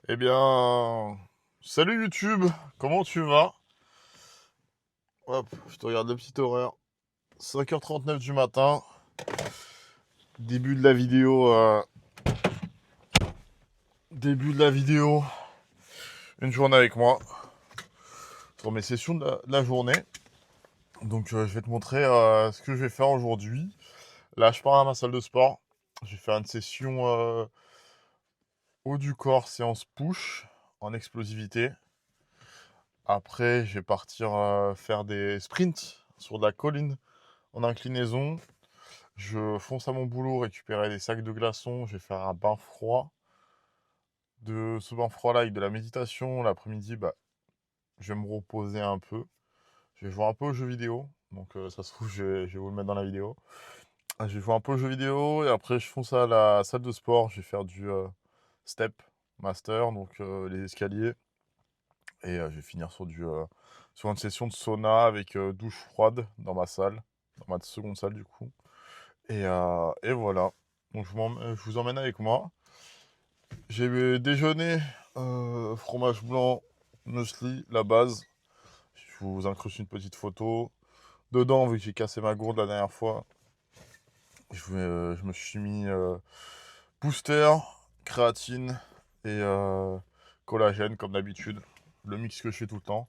Eh bien, salut YouTube, comment tu vas? Hop, je te regarde le petit horaire. 5h39 du matin, début de la vidéo. Début de la vidéo, une journée avec moi, pour mes sessions de la journée. Donc je vais te montrer ce que je vais faire aujourd'hui. Là, je pars à ma salle de sport. Je vais faire une session haut du corps, séance push, en explosivité. Après, je vais partir faire des sprints sur de la colline en inclinaison. Je fonce à mon boulot récupérer des sacs de glaçons. Je vais faire un bain froid. De ce bain froid-là, avec de la méditation. L'après-midi, je vais me reposer un peu. Je vais jouer un peu aux jeux vidéo. Donc, ça se trouve, je vais vous le mettre dans la vidéo. Je vais jouer un peu aux jeux vidéo. Et après, je fonce à la salle de sport. Je vais faire du step master, donc les escaliers. Et je vais finir sur une session de sauna avec douche froide dans ma salle. Dans ma seconde salle, du coup. Et voilà. Donc je vous emmène avec moi. J'ai déjeuné, fromage blanc, muesli, la base. Je vous incruste une petite photo. Dedans, vu que j'ai cassé ma gourde la dernière fois, je me suis mis booster, créatine et collagène comme d'habitude. Le mix que je fais tout le temps.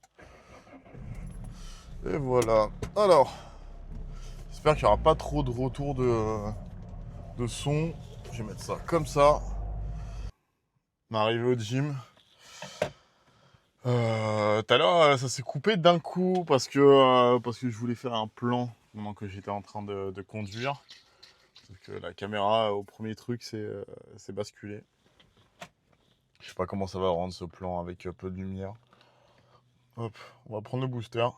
Et voilà. Alors, j'espère qu'il n'y aura pas trop de retour de son. Je vais mettre ça comme ça. On est arrivé au gym. Tout à l'heure, ça s'est coupé d'un coup parce que je voulais faire un plan pendant que j'étais en train de conduire. Sauf que la caméra, au premier truc, c'est basculé. Je sais pas comment ça va rendre ce plan avec peu de lumière. Hop, on va prendre le booster.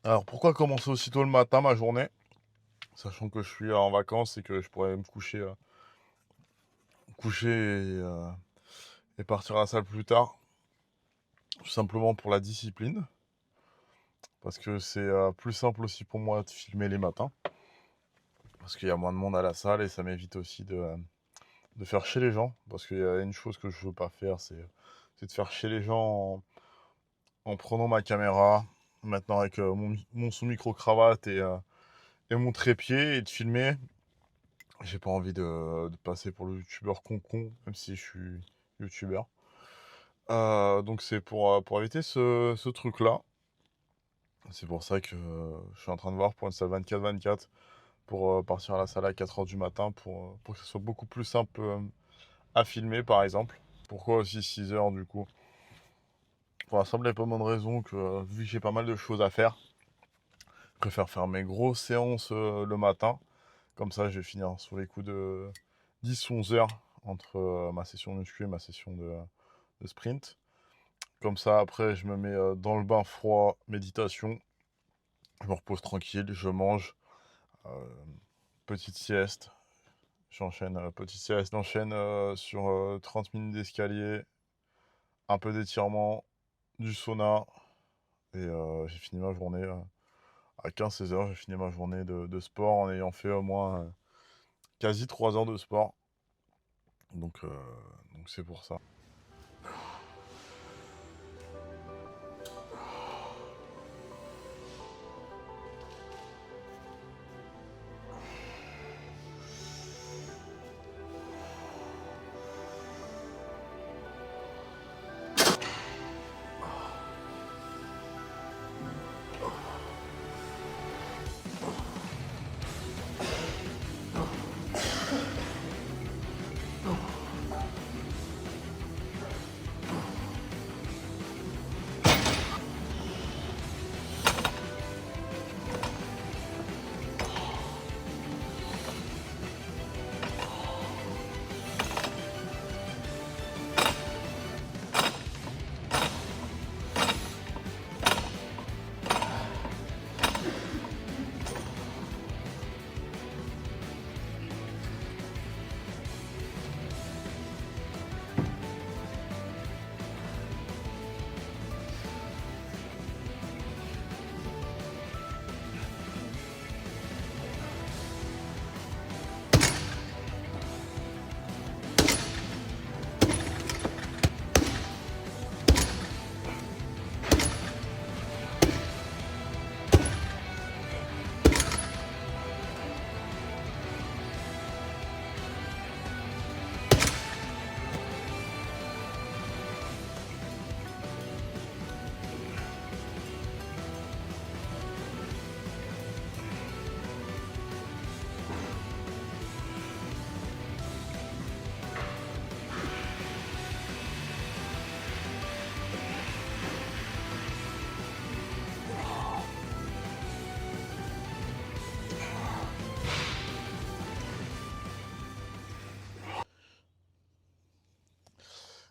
Alors pourquoi commencer aussitôt le matin ma journée? Sachant que je suis en vacances et que je pourrais me coucher et partir à la salle plus tard. Tout simplement pour la discipline. Parce que c'est plus simple aussi pour moi de filmer les matins. Parce qu'il y a moins de monde à la salle et ça m'évite aussi de faire chier les gens. Parce qu'il y a une chose que je veux pas faire, c'est de faire chier les gens en prenant ma caméra, maintenant avec mon sous-micro-cravate et mon trépied et de filmer. J'ai pas envie de passer pour le youtubeur con, même si je suis youtubeur. Donc c'est pour éviter ce truc-là. C'est pour ça que je suis en train de voir pour une salle 24-24 pour partir à la salle à 4h du matin pour que ce soit beaucoup plus simple à filmer par exemple. Pourquoi aussi 6h du coup? Pour la simple et bonne raison que vu que j'ai pas mal de choses à faire, je préfère faire mes grosses séances le matin. Comme ça, je vais finir sur les coups de 10-11h entre ma session muscu et ma session de sprint. Comme ça, après, je me mets dans le bain froid, méditation. Je me repose tranquille, je mange. euh, Petite sieste. Petite sieste. J'enchaîne sur 30 minutes d'escalier, un peu d'étirement, du sauna. Et j'ai fini ma journée à 15-16h. J'ai fini ma journée de sport en ayant fait au moins quasi 3 heures de sport. Donc c'est pour ça.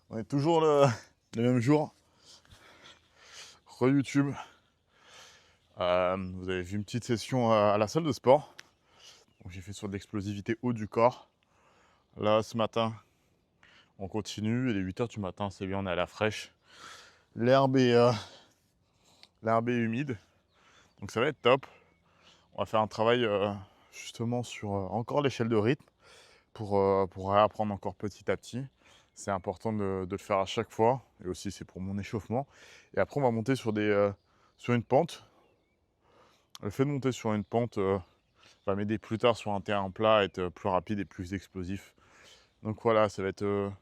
On est toujours le même jour. Re-YouTube. Vous avez vu une petite session à la salle de sport. Donc j'ai fait sur de l'explosivité haut du corps. Là, ce matin, on continue. Il est 8 h du matin, c'est bien, on est à la fraîche. L'herbe est humide. Donc ça va être top. On va faire un travail justement sur encore l'échelle de rythme pour réapprendre encore petit à petit. C'est important de le faire à chaque fois. Et aussi, c'est pour mon échauffement. Et après, on va monter sur une pente. Le fait de monter sur une pente va m'aider plus tard sur un terrain plat à être plus rapide et plus explosif. Donc voilà, ça va être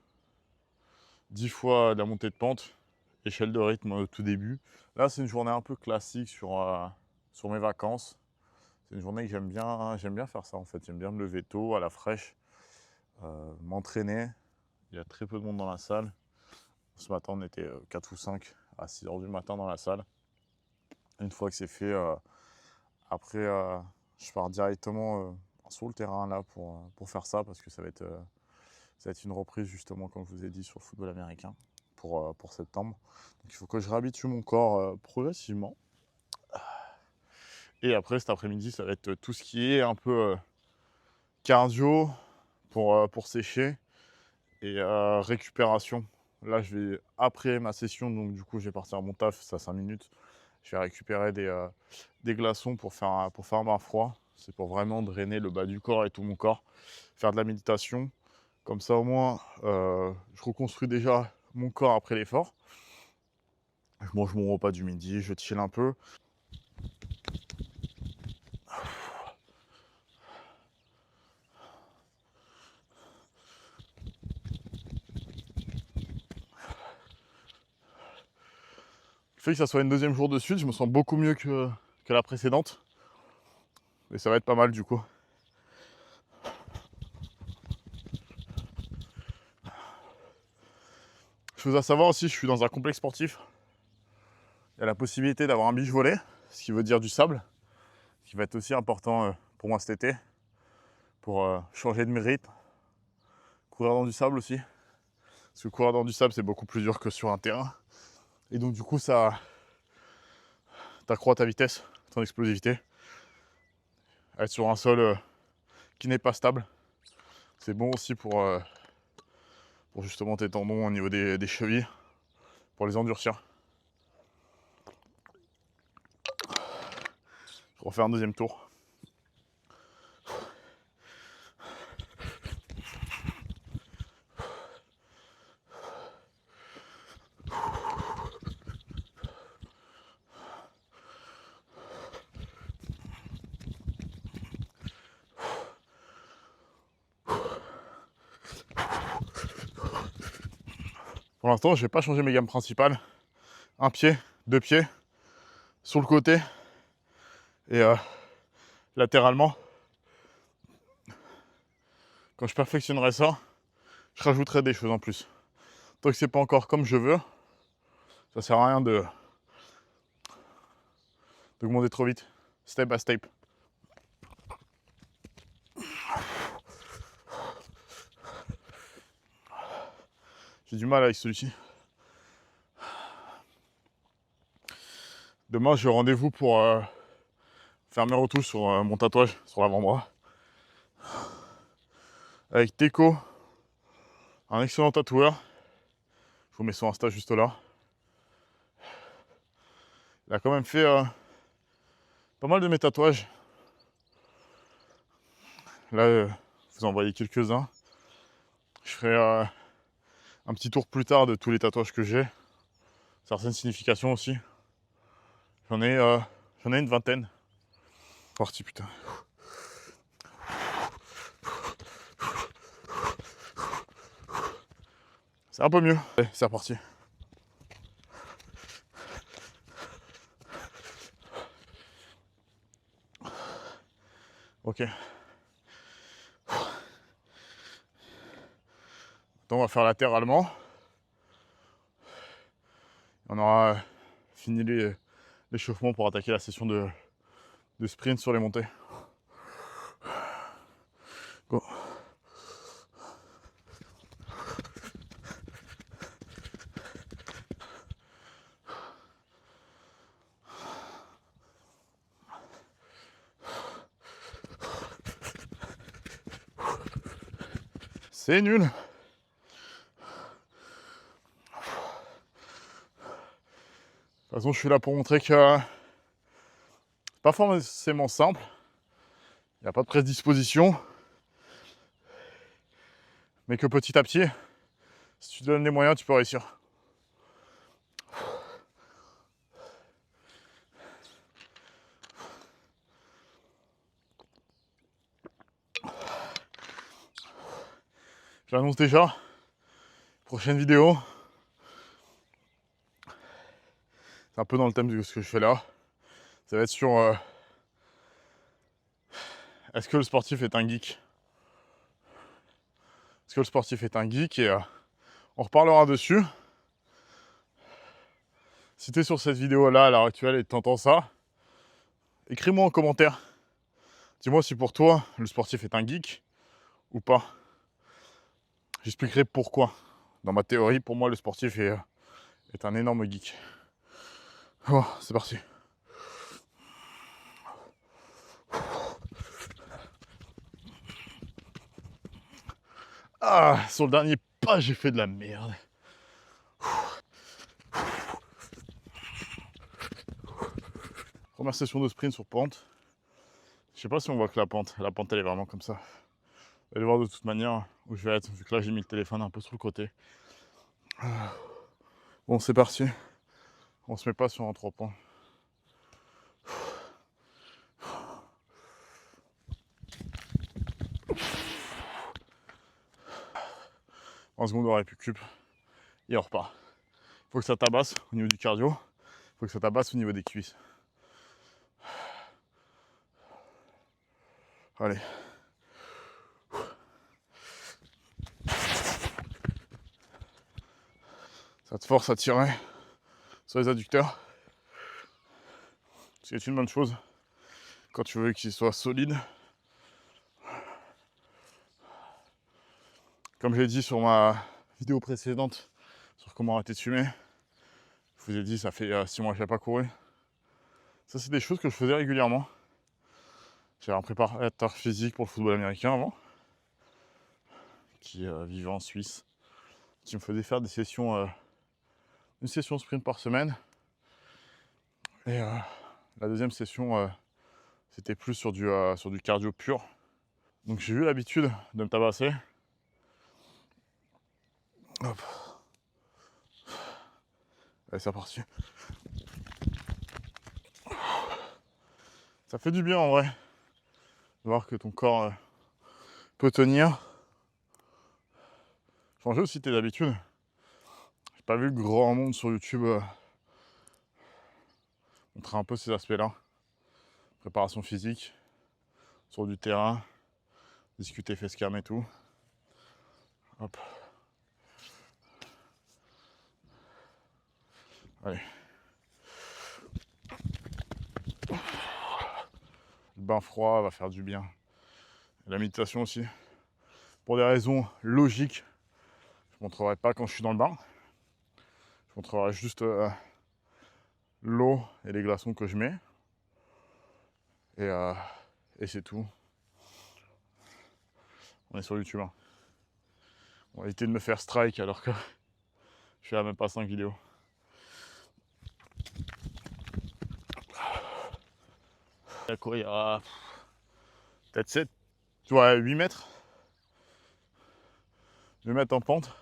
10 fois de la montée de pente, échelle de rythme au tout début. Là, c'est une journée un peu classique sur mes vacances. C'est une journée que j'aime bien faire ça en fait. J'aime bien me lever tôt, à la fraîche, m'entraîner. Il y a très peu de monde dans la salle. Ce matin, on était 4 ou 5 à 6 h du matin dans la salle. Une fois que c'est fait, après, je pars directement sur le terrain là pour faire ça parce que ça va être une reprise justement, comme je vous ai dit, sur le football américain pour septembre. Donc il faut que je réhabitue mon corps progressivement. Et après, cet après-midi, ça va être tout ce qui est un peu cardio pour sécher et récupération. Là, après ma session, donc du coup, je vais partir à mon taf, ça 5 minutes. Je vais récupérer des glaçons pour faire un bain froid. C'est pour vraiment drainer le bas du corps et tout mon corps. Faire de la méditation. Comme ça, au moins, je reconstruis déjà mon corps après l'effort. Je mange mon repas du midi, je chill un peu. Le fait que ça soit une deuxième jour de suite, je me sens beaucoup mieux que la précédente. Et ça va être pas mal du coup. Je vous à savoir aussi, je suis dans un complexe sportif. Il y a la possibilité d'avoir un beach volley, ce qui veut dire du sable, ce qui va être aussi important pour moi cet été, pour changer de mes rythmes. Courir dans du sable aussi. Parce que courir dans du sable, c'est beaucoup plus dur que sur un terrain. Et donc du coup, ça t'accroît ta vitesse, ton explosivité. Être sur un sol qui n'est pas stable, c'est bon aussi pour justement tes tendons au niveau des chevilles, pour les endurcir. Je refais un deuxième tour. Pour l'instant, je vais pas changer mes gammes principales. Un pied, deux pieds, sur le côté et latéralement. Quand je perfectionnerai ça, je rajouterai des choses en plus. Tant que c'est pas encore comme je veux, ça sert à rien d'augmenter trop vite. Step by step. J'ai du mal avec celui-ci. Demain, j'ai rendez-vous pour faire mes retouches sur mon tatouage sur l'avant-bras. Avec Teco, un excellent tatoueur. Je vous mets son Insta juste là. Il a quand même fait pas mal de mes tatouages. Là, vous en voyez quelques-uns. Je ferai un petit tour plus tard de tous les tatouages que j'ai. Certaines significations aussi. J'en ai une vingtaine. Parti putain. C'est un peu mieux. Allez, c'est reparti. Ok. On va faire latéralement. On aura fini l'échauffement pour attaquer la session de sprint sur les montées. Go. C'est nul. De toute façon, je suis là pour montrer que c'est pas forcément simple. Il n'y a pas de prédisposition. Mais que petit à petit, si tu te donnes les moyens, tu peux réussir. J'annonce déjà, prochaine vidéo. C'est un peu dans le thème de ce que je fais là. Ça va être sur est-ce que le sportif est un geek? Est-ce que le sportif est un geek? Et on reparlera dessus. Si tu es sur cette vidéo-là à l'heure actuelle et que tu entends ça, écris-moi en commentaire. Dis-moi si pour toi, le sportif est un geek ou pas. J'expliquerai pourquoi. Dans ma théorie, pour moi, le sportif est un énorme geek. Oh, c'est parti. Ah, sur le dernier pas, j'ai fait de la merde. Première session de sprint sur pente. Je sais pas si on voit que la pente elle est vraiment comme ça. Vous allez voir de toute manière où je vais être, vu que là j'ai mis le téléphone un peu sur le côté. Bon, c'est parti. On se met pas sur un 3 points. 1 seconde de récup et on repart. Faut que ça tabasse au niveau du cardio. Faut que ça tabasse au niveau des cuisses. Allez. Ça te force à tirer sur les adducteurs. Ce qui est une bonne chose quand tu veux qu'ils soient solides. Comme j'ai dit sur ma vidéo précédente sur comment arrêter de fumer, je vous ai dit ça fait 6 mois que je n'ai pas couru. Ça c'est des choses que je faisais régulièrement. J'avais un préparateur physique pour le football américain avant, qui vivait en Suisse, qui me faisait faire des sessions, une session sprint par semaine. Et la deuxième session, c'était plus sur du cardio pur. Donc j'ai eu l'habitude de me tabasser. Hop. Allez, c'est reparti. Ça fait du bien en vrai, de voir que ton corps peut tenir. Changer aussi tes habitudes. J'ai pas vu grand monde sur YouTube montrer un peu ces aspects-là. Préparation physique, sur du terrain, discuter facecam et tout. Hop. Allez. Le bain froid va faire du bien. Et la méditation aussi. Pour des raisons logiques, je ne montrerai pas quand je suis dans le bain. Je montrerai juste l'eau et les glaçons que je mets. Et c'est tout. On est sur YouTube. Hein. On va éviter de me faire strike alors que je suis à même pas 5 vidéos. À courir à peut-être 7, tu vois, 8 mètres. 2 mètres en pente.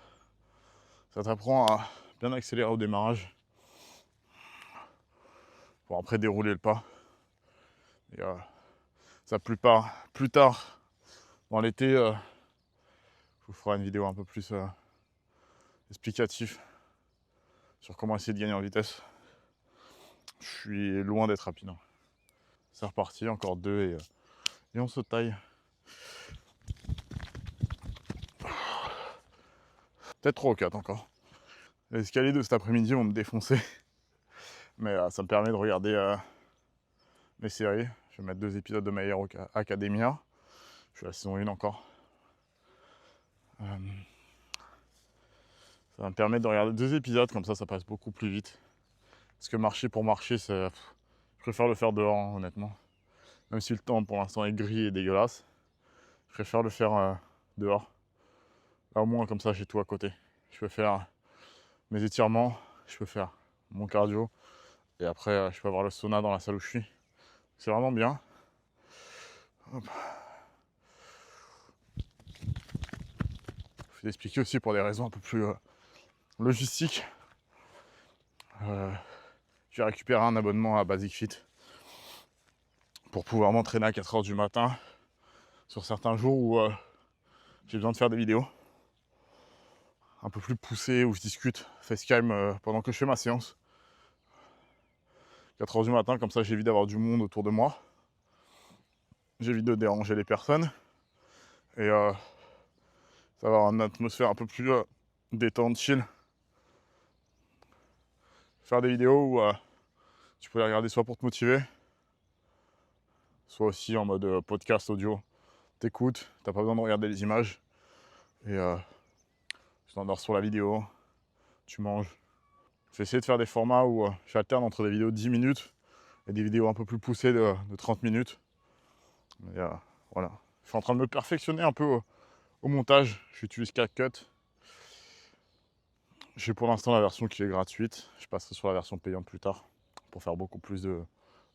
Ça t'apprend à bien accélérer au démarrage. Pour après dérouler le pas. Et ça plus tard dans l'été, je vous ferai une vidéo un peu plus explicative sur comment essayer de gagner en vitesse. Je suis loin d'être rapide. Hein. C'est reparti, encore 2 et on se taille. Peut-être 3 ou 4 encore. Les escaliers de cet après-midi vont me défoncer. Mais ça me permet de regarder mes séries. Je vais mettre 2 épisodes de My Hero Academia. Je suis à la saison 1 encore. Ça va me permettre de regarder 2 épisodes, comme ça passe beaucoup plus vite. Parce que marcher pour marcher, je préfère le faire dehors, hein, honnêtement. Même si le temps pour l'instant est gris et dégueulasse, je préfère le faire dehors. Là au moins comme ça j'ai tout à côté. Je peux faire mes étirements, je peux faire mon cardio et après je peux avoir le sauna dans la salle où je suis. C'est vraiment bien. Hop. Je vais expliquer aussi pour des raisons un peu plus logistiques. J'ai récupéré un abonnement à Basic Fit pour pouvoir m'entraîner à 4 h du matin sur certains jours où j'ai besoin de faire des vidéos un peu plus poussées où je discute FaceTime pendant que je fais ma séance. 4 h du matin, comme ça j'évite d'avoir du monde autour de moi. J'évite de déranger les personnes. Et ça va avoir une atmosphère un peu plus détente, chill. Faire des vidéos où tu peux les regarder soit pour te motiver, soit aussi en mode podcast audio. T'écoutes, t'as pas besoin de regarder les images. Et tu t'endors sur la vidéo, tu manges. Je vais essayer de faire des formats où j'alterne entre des vidéos de 10 minutes et des vidéos un peu plus poussées de 30 minutes. Mais voilà. Je suis en train de me perfectionner un peu au montage. J'utilise CapCut. J'ai pour l'instant la version qui est gratuite. Je passerai sur la version payante plus tard pour faire beaucoup plus de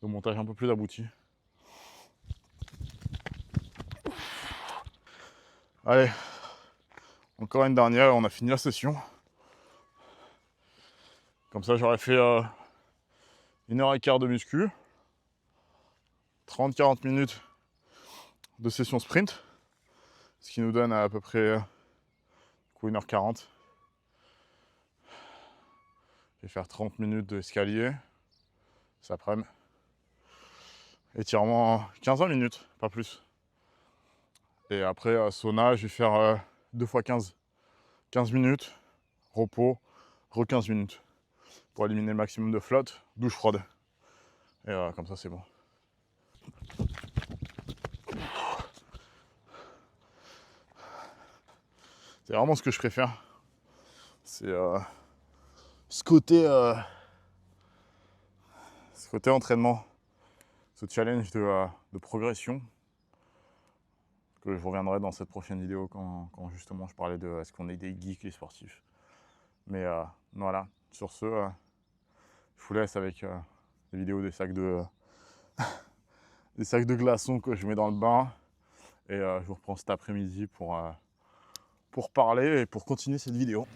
montage un peu plus abouti. Allez, encore une dernière, on a fini la session. Comme ça, j'aurais fait 1h15 de muscu, 30-40 minutes de session sprint, ce qui nous donne à peu près 1h40. Je vais faire 30 minutes d'escalier, cet après-midi. Étirement 15-20 minutes, pas plus. Et après, sauna, je vais faire 2 x 15. 15 minutes, repos, re 15 minutes. Pour éliminer le maximum de flotte, douche froide. Et comme ça, c'est bon. C'est vraiment ce que je préfère. C'est ce côté entraînement, ce challenge de progression que je reviendrai dans cette prochaine vidéo quand justement je parlais de est-ce qu'on est des geeks les sportifs. Mais voilà, sur ce, je vous laisse avec des vidéos des sacs de des sacs de glaçons que je mets dans le bain et je vous reprends cet après-midi pour parler et pour continuer cette vidéo.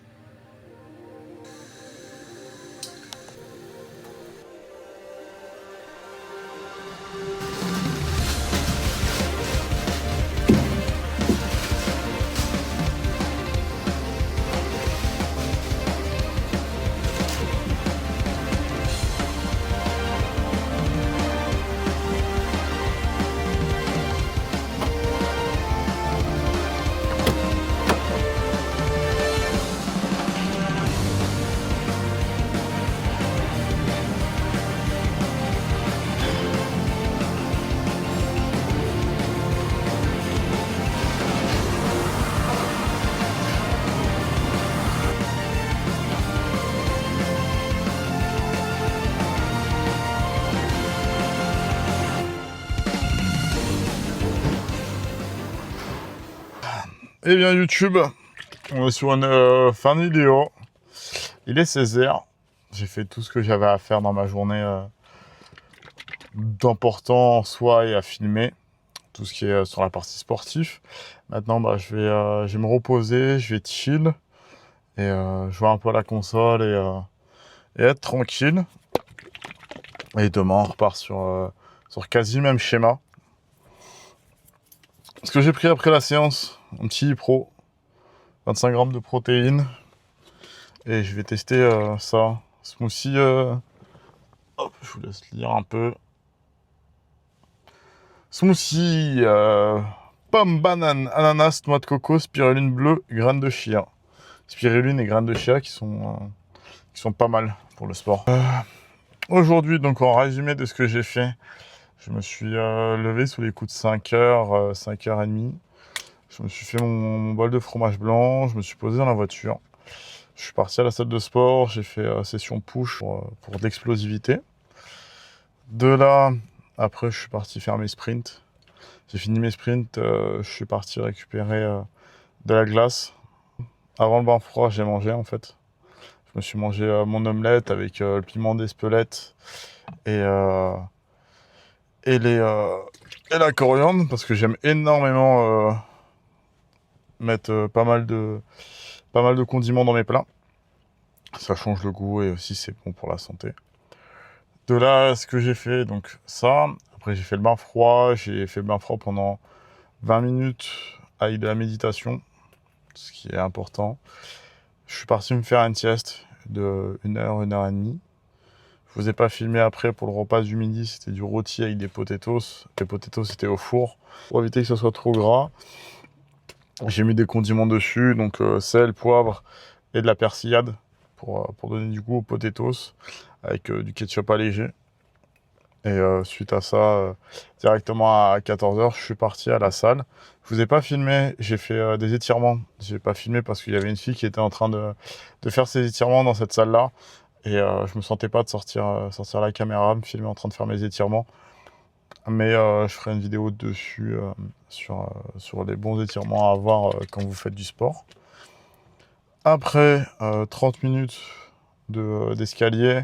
Eh bien YouTube, on est sur une fin de vidéo. Il est 16h. J'ai fait tout ce que j'avais à faire dans ma journée d'important en soi et à filmer. Tout ce qui est sur la partie sportive. Maintenant, je vais me reposer, je vais chill. Et jouer un peu à la console et être tranquille. Et demain, on repart sur quasi le même schéma. Ce que j'ai pris après la séance, un petit pro, 25 grammes de protéines. Et je vais tester ça. Smoothie, hop, je vous laisse lire un peu. Smoothie, pomme, banane, ananas, noix de coco, spiruline bleue, graines de chia. Spiruline et graines de chia qui sont pas mal pour le sport. Aujourd'hui, donc en résumé de ce que j'ai fait, je me suis levé sous les coups de 5h, 5h30. Je me suis fait mon bol de fromage blanc, je me suis posé dans la voiture. Je suis parti à la salle de sport, j'ai fait session push pour de l'explosivité. De là, après, je suis parti faire mes sprints. J'ai fini mes sprints, je suis parti récupérer de la glace. Avant le bain froid, j'ai mangé en fait. Je me suis mangé mon omelette avec le piment d'Espelette et, euh, et, les, et la coriandre parce que j'aime énormément mettre pas mal de condiments dans mes plats. Ça change le goût et aussi c'est bon pour la santé. De là, ce que j'ai fait, donc ça. Après, j'ai fait le bain froid. J'ai fait le bain froid pendant 20 minutes avec de la méditation, ce qui est important. Je suis parti me faire une sieste de 1 heure et demie. Je vous ai pas filmé après pour le repas du midi, c'était du rôti avec des potatoes. Les potatoes, c'était au four. Pour éviter que ce soit trop gras, j'ai mis des condiments dessus, donc sel, poivre et de la persillade pour donner du goût aux potatoes, avec du ketchup allégé. Et suite à ça, directement à 14 h, je suis parti à la salle. Je vous ai pas filmé, j'ai fait des étirements. J'ai pas filmé parce qu'il y avait une fille qui était en train de faire ses étirements dans cette salle-là. Et je me sentais pas de sortir la caméra, me filmer en train de faire mes étirements. Mais je ferai une vidéo dessus sur les bons étirements à avoir quand vous faites du sport. Après 30 minutes d'escalier,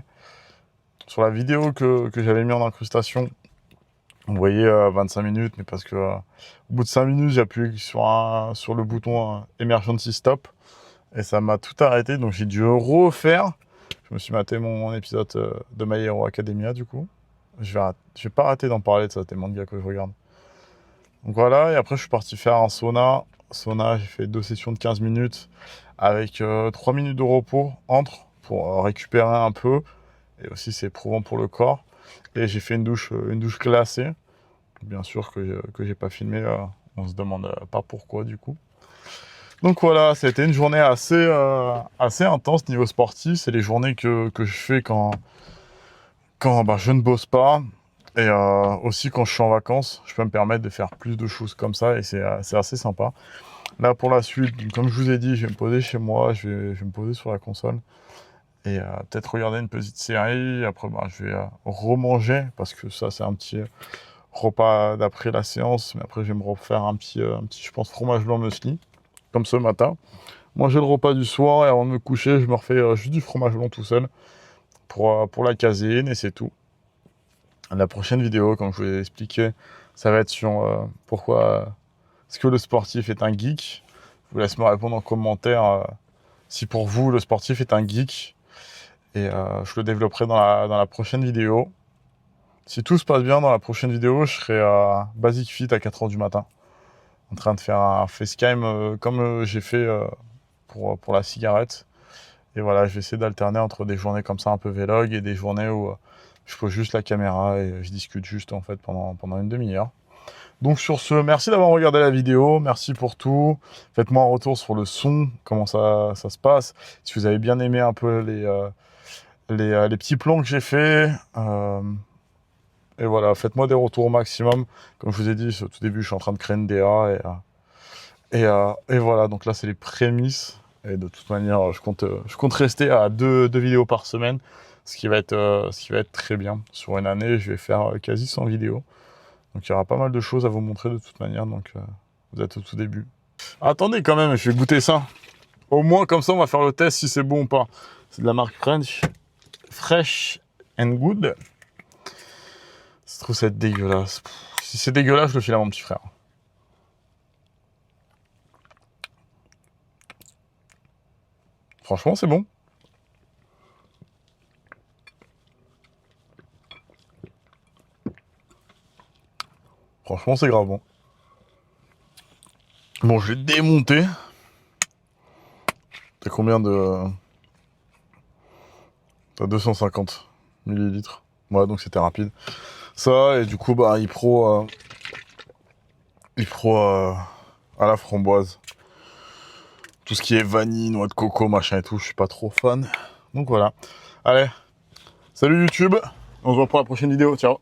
sur la vidéo que j'avais mis en incrustation, vous voyez 25 minutes, mais parce que au bout de 5 minutes, j'ai appuyé sur le bouton Emergency Stop et ça m'a tout arrêté, donc j'ai dû refaire. Je me suis maté mon épisode de My Hero Academia, du coup. Je vais pas arrêter d'en parler de ça, tellement de gars que je regarde. Donc voilà, et après, je suis parti faire un sauna. Sauna, j'ai fait 2 sessions de 15 minutes avec 3 minutes de repos entre pour récupérer un peu. Et aussi, c'est éprouvant pour le corps. Et j'ai fait une douche glacée. Bien sûr que j'ai pas filmé. On se demande pas pourquoi, du coup. Donc voilà, c'était une journée assez intense niveau sportif. C'est les journées que je fais quand je ne bosse pas. Et aussi quand je suis en vacances, je peux me permettre de faire plus de choses comme ça. Et c'est assez sympa. Là, pour la suite, comme je vous ai dit, je vais me poser chez moi. Je vais me poser sur la console. Et peut-être regarder une petite série. Après, je vais remanger. Parce que ça, c'est un petit repas d'après la séance. Mais après, je vais me refaire un petit je pense, fromage blanc muesli. Comme ce matin. Manger le repas du soir et avant de me coucher, je me refais juste du fromage blanc tout seul pour la caséine et c'est tout. La prochaine vidéo, comme je vous l'ai expliqué, ça va être sur pourquoi est-ce que le sportif est un geek. Je vous laisse me répondre en commentaire si pour vous le sportif est un geek. Et je le développerai dans la prochaine vidéo. Si tout se passe bien, dans la prochaine vidéo, je serai à Basic Fit à 4 h du matin. En train de faire un facecam comme j'ai fait pour la cigarette. Et voilà, je vais essayer d'alterner entre des journées comme ça un peu vlog et des journées où je pose juste la caméra et je discute juste en fait pendant une demi-heure. Donc sur ce, merci d'avoir regardé la vidéo, merci pour tout. Faites-moi un retour sur le son, comment ça se passe. Si vous avez bien aimé un peu les petits plans que j'ai fait. Et voilà, faites-moi des retours au maximum. Comme je vous ai dit, au tout début, je suis en train de créer une DA. Et voilà, donc là, c'est les prémices. Et de toute manière, je compte rester à deux vidéos par semaine, ce qui va être très bien. Sur une année, je vais faire quasi 100 vidéos. Donc il y aura pas mal de choses à vous montrer de toute manière, donc vous êtes au tout début. Attendez quand même, je vais goûter ça. Au moins, comme ça, on va faire le test si c'est bon ou pas. C'est de la marque French. Fresh and Good. Je trouve ça dégueulasse. Si c'est dégueulasse, je le file à mon petit frère. Franchement, c'est bon. Franchement, c'est grave bon. Bon, je l'ai démonté. T'as combien de... T'as 250 millilitres. Ouais, donc c'était rapide. Ça, et du coup, Ipro à la framboise. Tout ce qui est vanille, noix de coco, machin et tout, je suis pas trop fan. Donc voilà. Allez, salut YouTube. On se voit pour la prochaine vidéo. Ciao.